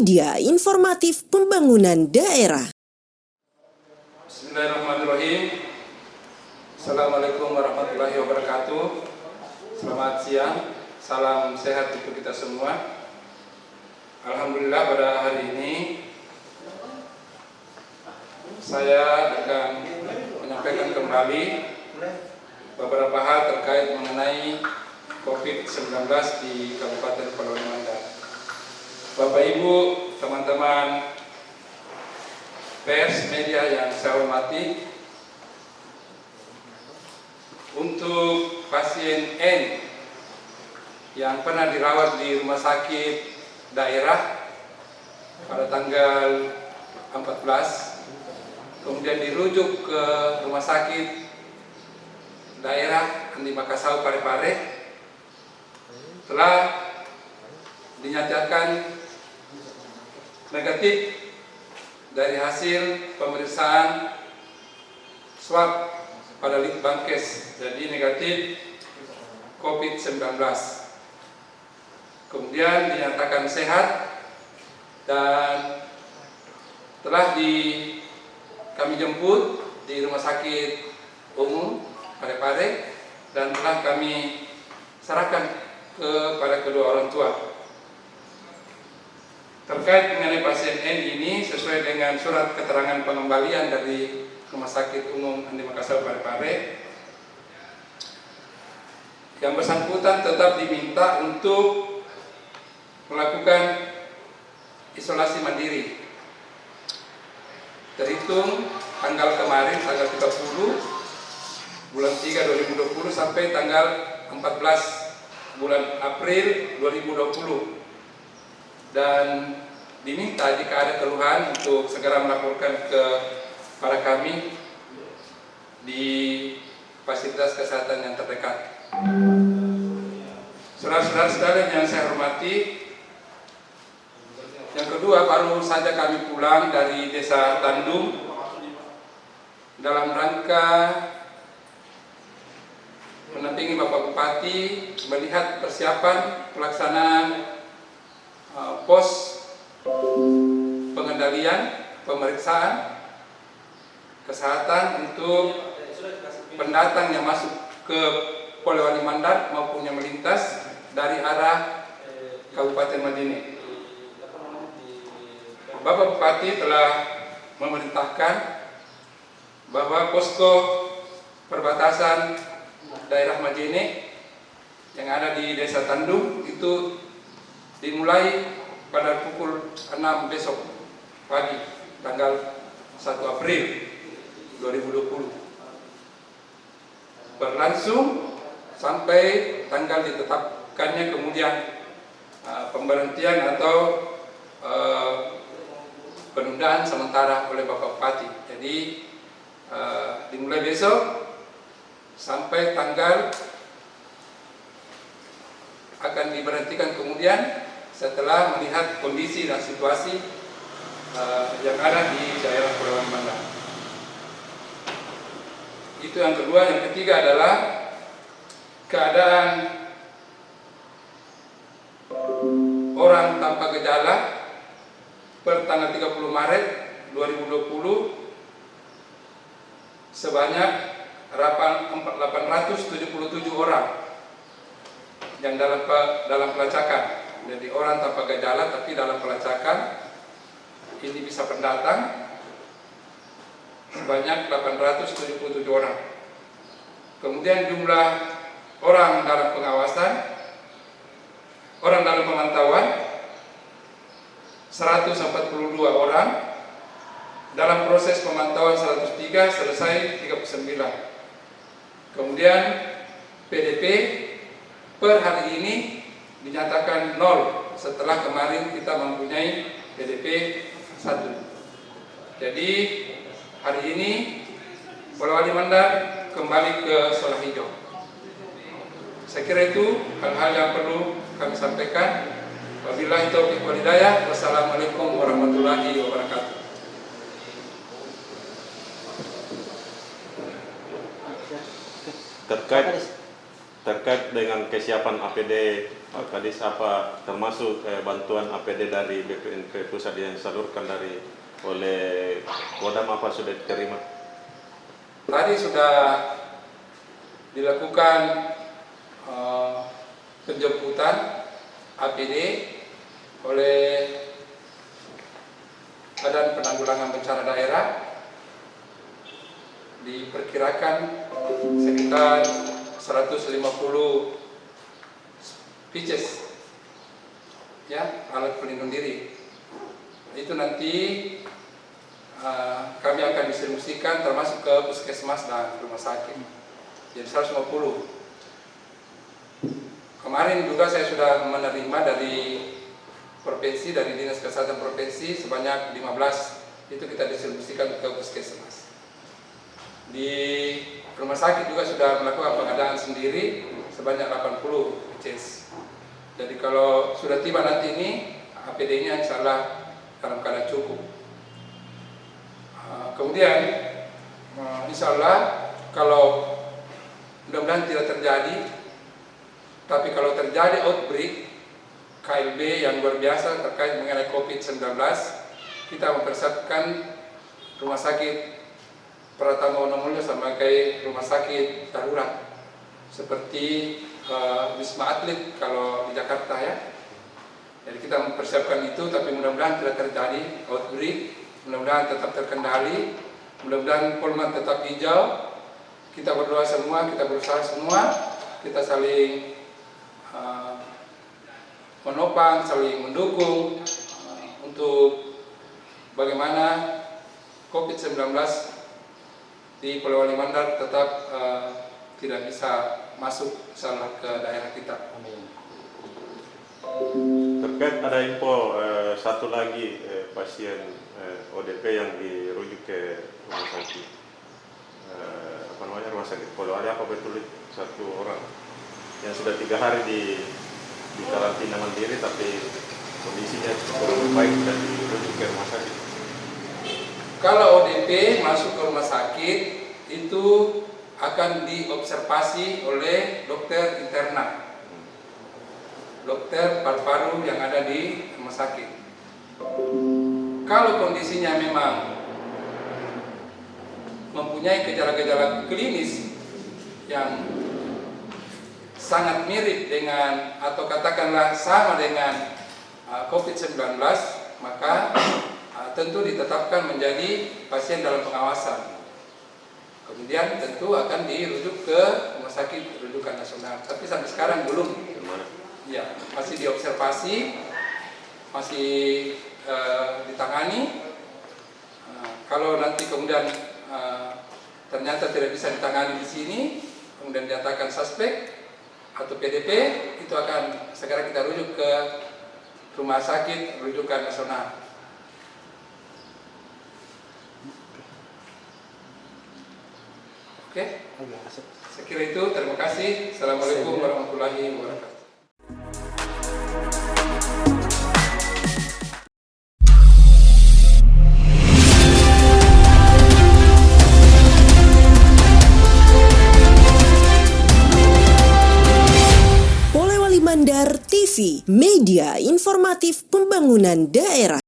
Media Informatif Pembangunan Daerah. Bismillahirrahmanirrahim. Assalamualaikum warahmatullahi wabarakatuh. Selamat siang, salam sehat untuk kita semua. Alhamdulillah pada hari ini saya akan menyampaikan kembali beberapa hal terkait mengenai COVID-19 di Kabupaten Polewali Mandar. Bapak Ibu, teman-teman pers, media yang saya hormati, untuk pasien N yang pernah dirawat di rumah sakit daerah pada tanggal 14, kemudian dirujuk ke rumah sakit daerah Andi Makassau Parepare, telah dinyatakan negatif dari hasil pemeriksaan swab pada Litbangkes, jadi negatif COVID-19. Kemudian dinyatakan sehat dan telah kami jemput di Rumah Sakit Umum Parepare dan telah kami serahkan kepada kedua orang tua. Terkait mengenai pasien N ini, sesuai dengan surat keterangan pengembalian dari Rumah Sakit Umum Andi Makassau Parepare, yang bersangkutan tetap diminta untuk melakukan isolasi mandiri terhitung tanggal kemarin, tanggal 30 bulan 3 2020 sampai tanggal 14 bulan April 2020, dan diminta jika ada keluhan untuk segera melaporkan kepada kami di fasilitas kesehatan yang terdekat. Saudara-saudara sekalian yang saya hormati, yang kedua, baru saja kami pulang dari Desa Tandung dalam rangka mendampingi Bapak Bupati melihat persiapan pelaksanaan pos pengendalian pemeriksaan kesehatan untuk pendatang yang masuk ke Polewali Mandar maupun yang melintas dari arah Kabupaten Madineh. Bapak Bupati telah memerintahkan bahwa posko perbatasan daerah Madineh yang ada di Desa Tandung itu dimulai pada pukul 6 besok pagi tanggal 1 April 2020, berlangsung sampai tanggal ditetapkannya kemudian pemberhentian atau penundaan sementara oleh Bapak Bupati. Jadi dimulai besok sampai tanggal akan diberhentikan kemudian setelah melihat kondisi dan situasi yang ada di daerah Polewali Mandar. Itu yang kedua. Yang ketiga adalah keadaan orang tanpa gejala per tanggal 30 Maret 2020 sebanyak 877 orang yang dalam pelacakan. Jadi orang tanpa gejala tapi dalam pelacakan ini bisa pendatang sebanyak 877 orang. Kemudian jumlah orang dalam pengawasan, orang dalam pemantauan 142 orang, dalam proses pemantauan 103, selesai 39. Kemudian PDP per hari ini dinyatakan 0 setelah kemarin kita mempunyai PDP 1. Jadi hari ini Polewali Mandar kembali ke zona hijau. Saya kira itu hal-hal yang perlu kami sampaikan. Wabillahi taufiq wal hidayah. Wassalamualaikum warahmatullahi wabarakatuh. Terkait dengan kesiapan APD Pak Kadis, apa termasuk bantuan APD dari BPNP pusat yang disalurkan oleh Kodam, apa sudah diterima? Tadi sudah dilakukan penjemputan APD oleh Badan Penanggulangan Bencana Daerah, diperkirakan sekitar 150 pieces ya, alat pelindung diri. Itu nanti kami akan distribusikan termasuk ke puskesmas dan rumah sakit. Jadi 150. Kemarin juga saya sudah menerima dari provinsi, dari Dinas Kesehatan Provinsi sebanyak 15. Itu kita distribusikan ke puskesmas. Di rumah sakit juga sudah melakukan pengadaan sendiri sebanyak 80 pieces. Jadi kalau sudah tiba nanti ini, APD-nya insya Allah dalam keadaan cukup. Kemudian insya Allah kalau mudah-mudahan tidak terjadi, tapi kalau terjadi outbreak KLB yang luar biasa terkait mengenai COVID-19, kita mempersiapkan rumah sakit Pratama Wonomulyo sebagai rumah sakit darurat seperti Wisma Atlet kalau di Jakarta ya. Jadi kita mempersiapkan itu, tapi mudah-mudahan tidak terjadi outbreak, mudah-mudahan tetap terkendali, mudah-mudahan Polman tetap hijau. Kita berdoa semua, kita berusaha semua, kita saling menopang, saling mendukung untuk bagaimana COVID-19 di Polewali Mandar tetap tidak bisa masuk salah ke daerah kita. Terkait ada info satu lagi pasien ODP yang dirujuk ke rumah sakit rumah sakit Polewali, apa betul satu orang yang sudah 3 hari di karantina mandiri tapi kondisinya kurang baik dan dirujuk ke rumah sakit? Kalau ODP masuk ke rumah sakit itu akan diobservasi oleh dokter interna, dokter paru-paru yang ada di rumah sakit. Kalau kondisinya memang mempunyai gejala-gejala klinis yang sangat mirip dengan atau katakanlah sama dengan COVID-19, maka tentu ditetapkan menjadi pasien dalam pengawasan. Kemudian tentu akan dirujuk ke rumah sakit rujukan nasional. Tapi sampai sekarang belum. Ya, masih diobservasi, masih ditangani. Kalau nanti kemudian ternyata tidak bisa ditangani di sini, kemudian dinyatakan suspek atau PDP, itu akan segera kita rujuk ke rumah sakit rujukan nasional. Oke, saya kira itu. Terima kasih. Assalamualaikum warahmatullahi wabarakatuh. Polewali Mandar TV, media informatif pembangunan daerah.